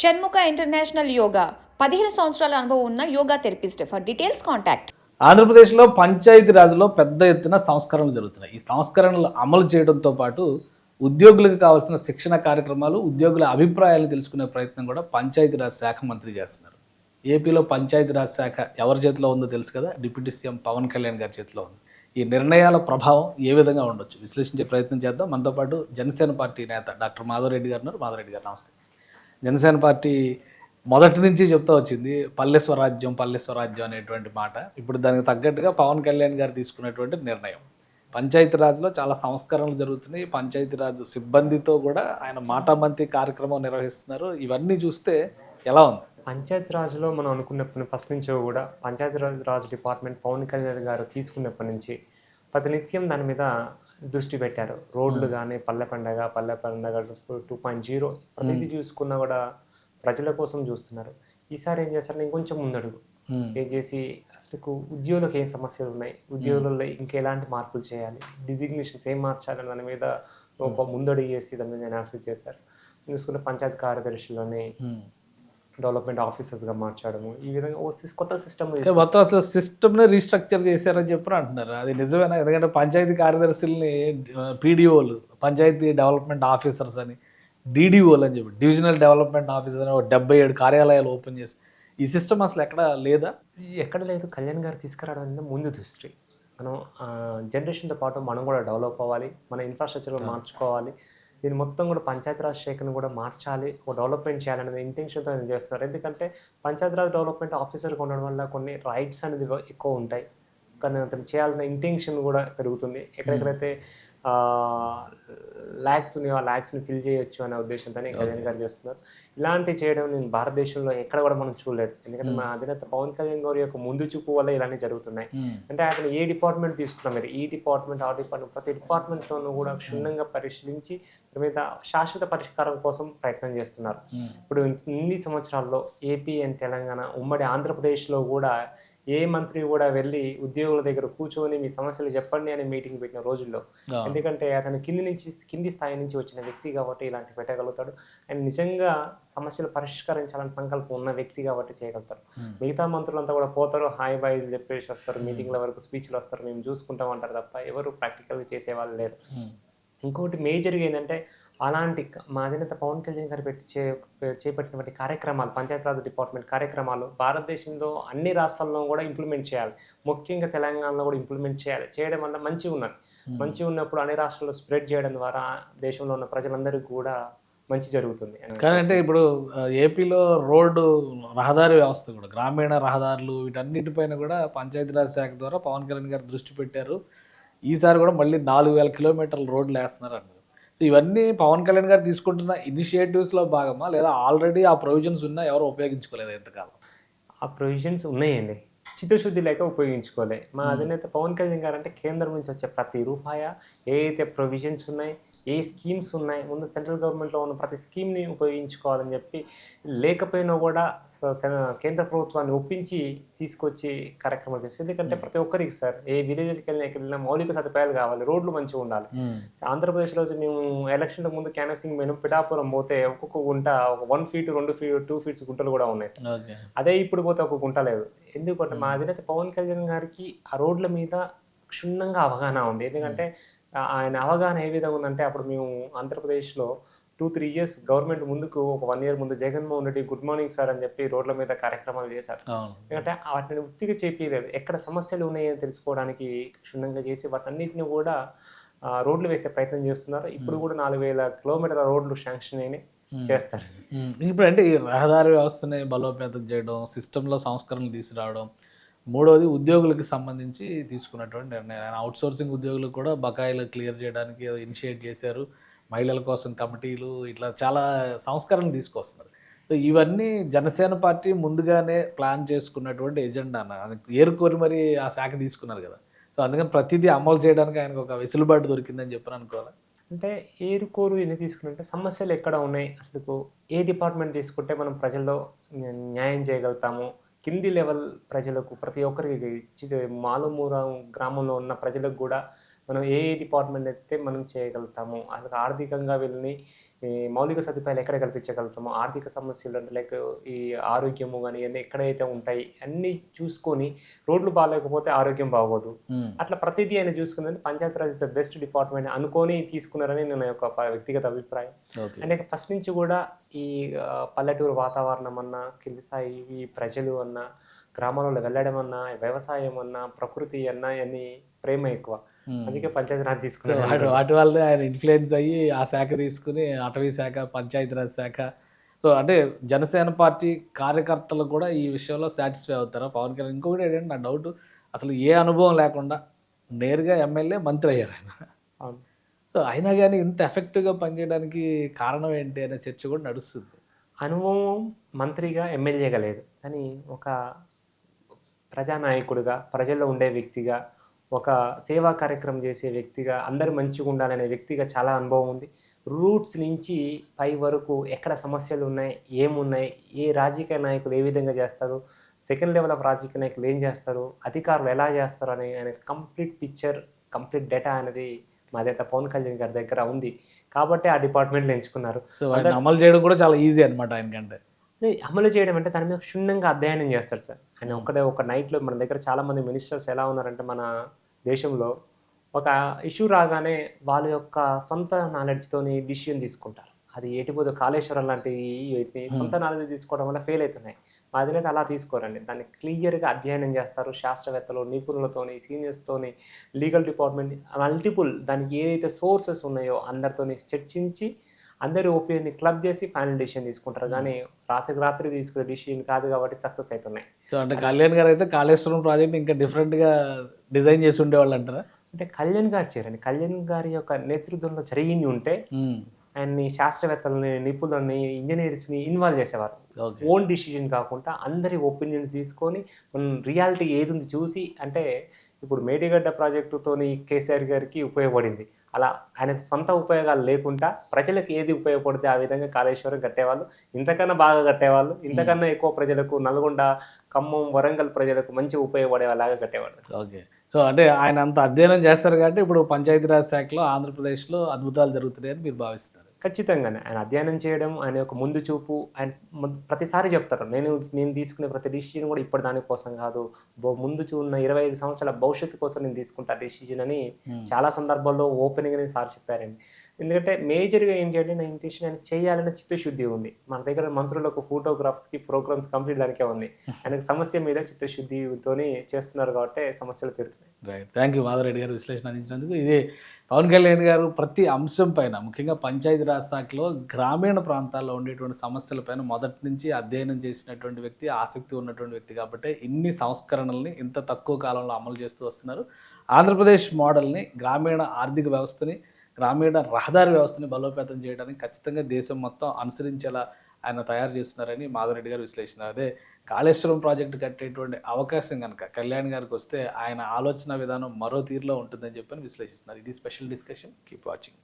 Shanmukha international yoga 15 సంవత్సరాల అనుభవం ఉన్న yoga therapist. For details contact. ఆంధ్రప్రదేశ్లో పంచాయతీరాజ్లో పెద్ద ఎత్తున సంస్కరణలు జరుగుతున్నాయి. ఈ సంస్కరణలు అమలు చేయడంతో పాటు ఉద్యోగులకు కావాల్సిన శిక్షణ కార్యక్రమాలు, ఉద్యోగుల అభిప్రాయాలు తెలుసుకునే ప్రయత్నం కూడా పంచాయతీరాజ్ శాఖ మంత్రి చేస్తున్నారు. ఏపీలో పంచాయతీరాజ్ శాఖ ఎవరి చేతిలో ఉందో తెలుసు కదా, డిప్యూటీ సీఎం పవన్ కళ్యాణ్ గారి చేతిలో ఉంది. ఈ నిర్ణయాల ప్రభావం ఏ విధంగా ఉండొచ్చు విశ్లేషించే ప్రయత్నం చేద్దాం. మనతో పాటు జనసేన పార్టీ నేత డాక్టర్ మాధవరెడ్డి గారు ఉన్నారు. మాధవరెడ్డి గారు నమస్తే. జనసేన పార్టీ మొదటి నుంచి చెప్తా వచ్చింది పల్లె స్వరాజ్యం అనేటువంటి మాట. ఇప్పుడు దానికి తగ్గట్టుగా పవన్ కళ్యాణ్ గారు తీసుకున్నటువంటి నిర్ణయం. పంచాయతీరాజ్లో చాలా సంస్కరణలు జరుగుతున్నాయి. పంచాయతీరాజ్ సిబ్బందితో కూడా ఆయన మాటామంతి కార్యక్రమం నిర్వహిస్తున్నారు. ఇవన్నీ చూస్తే ఎలా ఉంది? పంచాయతీరాజ్లో మనం అనుకున్నప్పుడు ఫస్ట్ నుంచి కూడా పంచాయతీరాజ్ డిపార్ట్మెంట్ పవన్ కళ్యాణ్ గారు తీసుకున్నప్పటి నుంచి ప్రతినిత్యం దాని మీద దృష్టి పెట్టారు. రోడ్లు కానీ పల్లె పండగ 2.0 ప్రతిదీ చూసుకున్నా కూడా ప్రజల కోసం చూస్తున్నారు. ఈసారి ఏం చేస్తారు, నేను కొంచెం ముందడుగు ఏం చేసి అసలు ఉద్యోగులకు ఏం సమస్యలు ఉన్నాయి, ఉద్యోగులలో ఇంకెలాంటి మార్పులు చేయాలి, డిజిగ్నేషన్స్ ఏం మార్చాలని దాని మీద ఒక ముందడుగు చేసి దాని మీద అనాలిసిస్ చేశారు. చూసుకుంటే పంచాయతీ కార్యదర్శులని డెవలప్మెంట్ ఆఫీసర్స్గా మార్చడము, ఈ విధంగా కొత్త సిస్టమ్ మొత్తం అసలు సిస్టమ్ని రీస్ట్రక్చర్ చేశారని చెప్పి అంటున్నారు. అది నిజమేనా? ఎందుకంటే పంచాయతీ కార్యదర్శుల్ని పీడిఓలు, పంచాయతీ డెవలప్మెంట్ ఆఫీసర్స్ అని, డీడీఓలు అని చెప్పి డివిజనల్ డెవలప్మెంట్ ఆఫీసర్ అని 77 కార్యాలయాలు ఓపెన్ చేసి ఈ సిస్టమ్ అసలు ఎక్కడ లేదా? ఎక్కడ లేదు. కళ్యాణ్ గారు తీసుకురావడం అనేది ముందు దృష్టి. మనం జనరేషన్తో పాటు మనం కూడా డెవలప్ అవ్వాలి, మన ఇన్ఫ్రాస్ట్రక్చర్ మార్చుకోవాలి. దీన్ని మొత్తం కూడా పంచాయతీరాజ్ శాఖను కూడా మార్చాలి, ఒక డెవలప్మెంట్ చేయాలనేది ఇంటెన్షన్తో చేస్తున్నారు. ఎందుకంటే పంచాయతీరాజ్ డెవలప్మెంట్ ఆఫీసర్గా ఉండడం వల్ల కొన్ని రైట్స్ అనేది ఎక్కువ ఉంటాయి, కానీ అతను చేయాలన్న ఇంటెన్షన్ కూడా పెరుగుతుంది. ఎక్కడెక్కడైతే ల్యాక్స్ ఉన్నాయో ఆ ల్యాక్స్ని ఫిల్ చేయొచ్చు అనే ఉద్దేశంతోనే కళ్యాణ్ గారు చేస్తున్నారు. ఇలాంటివి చేయడం నేను భారతదేశంలో ఎక్కడ కూడా మనం చూడలేదు. ఎందుకంటే మా అధినేత పవన్ కళ్యాణ్ గారి యొక్క ముందు చూపు వల్ల ఇలానే జరుగుతున్నాయి. అంటే ఆయన ఏ డిపార్ట్మెంట్ తీసుకున్నా మీరు, ఈ డిపార్ట్మెంట్ ఆ డిపార్ట్మెంట్ ప్రతి డిపార్ట్మెంట్లోనూ కూడా క్షుణ్ణంగా పరిశీలించి మీద శాశ్వత పరిష్కారం కోసం ప్రయత్నం చేస్తున్నారు. ఇప్పుడు ఇన్ని సంవత్సరాల్లో ఏపీ అండ్ తెలంగాణ ఉమ్మడి ఆంధ్రప్రదేశ్లో కూడా ఏ మంత్రి కూడా వెళ్ళి ఉద్యోగుల దగ్గర కూర్చొని మీ సమస్యలు చెప్పండి అని మీటింగ్ పెట్టిన రోజుల్లో. ఎందుకంటే అతను కింది స్థాయి నుంచి వచ్చిన వ్యక్తి కాబట్టి ఇలాంటి పెట్టగలుగుతాడు. అండ్ నిజంగా సమస్యలు పరిష్కరించాలని సంకల్పం ఉన్న వ్యక్తి కాబట్టి చేయగలుగుతారు. మిగతా మంత్రులంతా కూడా పోతారు, హాయ్ బాయ్ చెప్పేసి వస్తారు, మీటింగ్ల వరకు స్పీచ్లు వస్తారు, మేము చూసుకుంటాం అంటారు తప్ప ఎవరు ప్రాక్టికల్గా చేసేవాళ్ళు లేరు. ఇంకొకటి మేజర్గా ఏంటంటే అలాంటి మా అధినేత పవన్ కళ్యాణ్ గారు చేపట్టినటువంటి కార్యక్రమాలు, పంచాయతీరాజ్ డిపార్ట్మెంట్ కార్యక్రమాలు భారతదేశంలో అన్ని రాష్ట్రాల్లో కూడా ఇంప్లిమెంట్ చేయాలి, ముఖ్యంగా తెలంగాణలో కూడా ఇంప్లిమెంట్ చేయాలి. చేయడం వల్ల మంచిగా ఉన్నది. మంచిగా ఉన్నప్పుడు అన్ని రాష్ట్రాల్లో స్ప్రెడ్ చేయడం ద్వారా దేశంలో ఉన్న ప్రజలందరికీ కూడా మంచి జరుగుతుంది. కానీ అంటే ఇప్పుడు ఏపీలో రోడ్డు రహదారి వ్యవస్థ కూడా, గ్రామీణ రహదారులు వీటన్నిటిపైన కూడా పంచాయతీరాజ్ శాఖ ద్వారా పవన్ కళ్యాణ్ గారు దృష్టి పెట్టారు. ఈసారి కూడా మళ్ళీ 4000 కిలోమీటర్ల రోడ్లు వేస్తున్నారు అన్నారు. సో ఇవన్నీ పవన్ కళ్యాణ్ గారు తీసుకుంటున్న ఇనిషియేటివ్స్లో భాగమా, లేదా ఆల్రెడీ ఆ ప్రొవిజన్స్ ఉన్నా ఎవరు ఉపయోగించుకోలేదు ఎంతకాలం? ఆ ప్రొవిజన్స్ ఉన్నాయండి, చిత్తశుద్ధి లేక ఉపయోగించుకోలే. మా అధినేత పవన్ కళ్యాణ్ గారు అంటే కేంద్రం నుంచి వచ్చే ప్రతి రూపాయ, ఏ అయితే ప్రొవిజన్స్ ఉన్నాయి, ఏ స్కీమ్స్ ఉన్నాయి, ముందు సెంట్రల్ గవర్నమెంట్లో ఉన్న ప్రతి స్కీమ్ని ఉపయోగించుకోవాలని చెప్పి, లేకపోయినా కూడా కేంద్ర ప్రభుత్వాన్ని ఒప్పించి తీసుకొచ్చి కార్యక్రమాలు చేస్తారు. ఎందుకంటే ప్రతి ఒక్కరికి సార్, ఏ విలేజ్కి వెళ్ళినా మౌలిక సదుపాయాలు కావాలి, రోడ్లు మంచిగా ఉండాలి. ఆంధ్రప్రదేశ్లో మేము ఎలక్షన్లకు ముందు క్యాన్వసింగ్ మేము పిఠాపురం పోతే ఒక్కొక్క గుంట ఒక 1 ఫీట్ 2 ఫీట్ 2 ఫీట్స్ గుంటలు కూడా ఉన్నాయి. అదే ఇప్పుడు పోతే ఒక గుంట లేదు. ఎందుకంటే మా అధినేత పవన్ కళ్యాణ్ గారికి ఆ రోడ్ల మీద క్షుణ్ణంగా అవగాహన ఉంది. ఎందుకంటే ఆయన అవగాహన ఏ విధంగా ఉందంటే, అప్పుడు మేము ఆంధ్రప్రదేశ్లో 2-3 ఇయర్స్ గవర్నమెంట్ ముందుకు ఒక 1 ఇయర్ ముందు Jaganmohan Reddy good morning sir అని చెప్పి రోడ్ల మీద కార్యక్రమాలు చేశారు. ఎందుకంటే వాటిని ఉత్తిగా చెప్పలేదు, ఎక్కడ సమస్యలు ఉన్నాయని తెలుసుకోవడానికి క్షుణ్ణంగా చేసి వాటన్నిటిని కూడా రోడ్లు వేసే ప్రయత్నం చేస్తున్నారు. ఇప్పుడు కూడా 4000 కిలోమీటర్ల రోడ్లు శాంక్షన్ అయినాయి, చేస్తారు. ఇప్పుడు అంటే ఈ రహదారి వ్యవస్థని బలోపేతం చేయడం, సిస్టంలో సంస్కరణలు తీసుకురావడం, మూడవది ఉద్యోగులకు సంబంధించి తీసుకున్నటువంటి నిర్ణయం. ఆయన అవుట్సోర్సింగ్ ఉద్యోగులకు కూడా బకాయిలు క్లియర్ చేయడానికి ఇనిషియేట్ చేశారు. మహిళల కోసం కమిటీలు, ఇట్లా చాలా సంస్కరణలు తీసుకొస్తున్నారు. సో ఇవన్నీ జనసేన పార్టీ ముందుగానే ప్లాన్ చేసుకున్నటువంటి ఎజెండా అన్న ఏరుకోరి మరి ఆ శాఖ తీసుకున్నారు కదా. సో అందుకని ప్రతిదీ అమలు చేయడానికి ఆయనకు ఒక వెసులుబాటు దొరికిందని చెప్పని అనుకోవాలి. అంటే ఏరుకోరు ఎందుకు తీసుకుంటే సమస్యలు ఎక్కడ ఉన్నాయి, అసలు ఏ డిపార్ట్మెంట్ తీసుకుంటే మనం ప్రజల్లో న్యాయం చేయగలుగుతాము, కింది లెవెల్ ప్రజలకు ప్రతి ఒక్కరికి మాలుమూల గ్రామంలో ఉన్న ప్రజలకు కూడా మనం ఏ డిపార్ట్మెంట్ అయితే మనం చేయగలుగుతాము, అసలు ఆర్థికంగా వీళ్ళని ఈ మౌలిక సదుపాయాలు ఎక్కడ కల్పించగలుగుతామో, ఆర్థిక సమస్యలు అంటే లైక్ ఈ ఆరోగ్యము గాని ఇయన్నీ ఎక్కడైతే ఉంటాయి అన్నీ చూసుకొని రోడ్లు బాగాలేకపోతే ఆరోగ్యం బాగోదు. అట్లా ప్రతిదీ ఆయన చూసుకున్నది Panchayati Raj is the best department అనుకోని తీసుకున్నారని నా యొక్క వ్యక్తిగత అభిప్రాయం. ఓకే. అంటే ఫస్ట్ నుంచి కూడా ఈ పల్లెటూరు వాతావరణం అన్నా, కింది స్థాయి ఈ ప్రజలు అన్నా, గ్రామాలలో వెళ్ళడం అన్నా, వ్యవసాయం అన్నా, ప్రకృతి అన్నా ఇయన్నీ ప్రేమ ఎక్కువ. అందుకే పంచాయతీరాజ్ సో తీసుకున్నాను. వాటి వల్లే ఆయన ఇన్ఫ్లుయెన్స్ అయ్యి ఆ శాఖ తీసుకుని అటవీ శాఖ, పంచాయతీరాజ్ శాఖ. సో అంటే జనసేన పార్టీ కార్యకర్తలు కూడా ఈ విషయంలో సాటిస్ఫై అవుతారా పవన్ కళ్యాణ్? ఇంకొకటి ఏంటంటే నా డౌట్, అసలు ఏ అనుభవం లేకుండా నేరుగా ఎమ్మెల్యే, మంత్రి అయ్యారు ఆయన. అవును. సో అయినా కానీ ఇంత ఎఫెక్టివ్గా పనిచేయడానికి కారణం ఏంటి అనే చర్చ కూడా నడుస్తుంది. అనుభవం మంత్రిగా, ఎమ్మెల్యేగా లేదు. కానీ ఒక ప్రజానాయకుడిగా, ప్రజల్లో ఉండే వ్యక్తిగా, ఒక సేవా కార్యక్రమం చేసే వ్యక్తిగా, అందరూ మంచిగా ఉండాలనే వ్యక్తిగా చాలా అనుభవం ఉంది. రూట్స్ నుంచి పై వరకు ఎక్కడ సమస్యలు ఉన్నాయి, ఏమున్నాయి, ఏ రాజకీయ నాయకులు ఏ విధంగా చేస్తారు, సెకండ్ లెవెల్ ఆఫ్ రాజకీయ నాయకులు ఏం చేస్తారు, అధికారులు ఎలా చేస్తారు అనే కంప్లీట్ పిక్చర్, కంప్లీట్ డేటా అనేది మా దగ్గర పవన్ కళ్యాణ్ గారి దగ్గర ఉంది. కాబట్టి ఆ డిపార్ట్మెంట్‌ని ఎంచుకున్నారు. సో ఆయన అమలు చేయడం కూడా చాలా ఈజీ అనమాట ఆయనకంటే. అమలు చేయడం అంటే దాని మీద క్షుణ్ణంగా అధ్యయనం చేస్తాడు సార్. ఆయన ఒక నైట్‌లో మన దగ్గర చాలామంది మినిస్టర్స్ ఎలా ఉన్నారంటే మన దేశంలో ఒక ఇష్యూ రాగానే వాళ్ళ యొక్క సొంత నాలెడ్జ్‌తోని డిసిషన్ తీసుకుంటారు. అది ఎటుపోతే కాళేశ్వరం లాంటి వీటిని సొంత నాలెడ్జ్ తీసుకోవడం వల్ల ఫెయిల్ అవుతున్నాయి. మా అధినేత అలా తీసుకోరండి. దాన్ని క్లియర్‌గా అధ్యయనం చేస్తారు. శాస్త్రవేత్తలు, నిపుణులతోని, సీనియర్స్‌తోని, లీగల్ డిపార్ట్మెంట్ మల్టిపుల్ దానికి ఏదైతే సోర్సెస్ ఉన్నాయో అందరితోని చర్చించి అందరి ఒపీనియన్‌ని క్లబ్ చేసి ఫైనల్ డెసిషన్ తీసుకుంటారు. కానీ రాత్రికి రాత్రి తీసుకునే డెసిషన్ కాదు కాబట్టి సక్సెస్ అవుతున్నాయి. సో అంటే కళ్యాణ్ గారు అయితే కాళేశ్వరం ప్రాజెక్ట్ ఇంకా డిఫరెంట్‌గా డిజైన్ చేసి ఉండేవాళ్ళు అంటారా? అంటే కళ్యాణ్ గారు చేయరండి. కళ్యాణ్ గారి యొక్క నేతృత్వంలో జరిగింది ఉంటే ఆయన్ని శాస్త్రవేత్తలని, నిపుణులని, ఇంజినీర్స్‌ని ఇన్వాల్వ్ చేసేవారు. ఓకే. ఓన్ డిసిషన్ కాకుండా అందరి ఒపీనియన్స్ తీసుకొని మనం రియాలిటీ ఏదుంది చూసి అంటే ఇప్పుడు మేడిగడ్డ ప్రాజెక్టుతోని కేసీఆర్ గారికి ఉపయోగపడింది. అలా ఆయనకు సొంత ఉపయోగాలు లేకుండా ప్రజలకు ఏది ఉపయోగపడితే ఆ విధంగా కాళేశ్వరం కట్టేవాళ్ళు. ఇంతకన్నా బాగా కట్టేవాళ్ళు. ఇంతకన్నా ఎక్కువ ప్రజలకు నల్గొండ, ఖమ్మం, వరంగల్ ప్రజలకు మంచిగా ఉపయోగపడేలాగా కట్టేవాళ్ళు. ఓకే. సో అంటే ఆయన అంత అధ్యయనం చేస్తారు కాబట్టి ఇప్పుడు పంచాయతీరాజ్ శాఖలో ఆంధ్రప్రదేశ్‌లో అద్భుతాలు జరుగుతున్నాయని మీరు భావిస్తారు. ఖచ్చితంగానే. ఆయన అధ్యయనం చేయడం, ఆయన యొక్క ముందు చూపు, ఆయన ప్రతిసారి చెప్తారు. నేను తీసుకునే ప్రతి డెసిషన్ కూడా ఇప్పటి దాని కోసం కాదు. ముందు ఉన్న 25 సంవత్సరాల భవిష్యత్తు కోసం నేను తీసుకుంటా డెసిషన్ అని చాలా సందర్భాల్లో ఓపెన్‌గానే సార్ చెప్పారండి. ఎందుకంటే మేజర్‌గా ఏంటి అంటే నా ఇంటెన్షన్ ఆయన చేయాలనే చిత్తశుద్ధి ఉంది. మన దగ్గర మంత్రులకు ఫోటోగ్రాఫ్స్‌కి ప్రోగ్రామ్స్ కంప్లీట్ దానికే ఉంది. ఆయనకు సమస్య మీద చిత్తశుద్ధితోని చేస్తున్నారు కాబట్టి సమస్యలు తీరుతున్నాయి. రైట్. థ్యాంక్ యూ మాధవరెడ్డి గారు విశ్లేషణ అందించినందుకు. ఇది పవన్ కళ్యాణ్ గారు ప్రతి అంశం పైన, ముఖ్యంగా పంచాయతీరాజ్ శాఖలో గ్రామీణ ప్రాంతాల్లో ఉండేటువంటి సమస్యల పైన మొదటి నుంచి అధ్యయనం చేసినటువంటి వ్యక్తి, ఆసక్తి ఉన్నటువంటి వ్యక్తి కాబట్టి ఇన్ని సంస్కరణల్ని ఇంత తక్కువ కాలంలో అమలు చేస్తూ వస్తున్నారు. ఆంధ్రప్రదేశ్ మోడల్ని, గ్రామీణ ఆర్థిక వ్యవస్థని, గ్రామీణ రహదారి వ్యవస్థని బలోపేతం చేయడానికి ఖచ్చితంగా దేశం మొత్తం అనుసరించేలా ఆయన తయారు చేస్తున్నారని మాధవరెడ్డి గారు విశ్లేషిస్తున్నారు. అదే కాళేశ్వరం ప్రాజెక్టు కట్టేటువంటి అవకాశం కనుక కళ్యాణ్ గారికి వస్తే ఆయన ఆలోచన విధానం మరో తీరులో ఉంటుందని చెప్పని విశ్లేషిస్తున్నారు. ఇది స్పెషల్ డిస్కషన్. Keep watching.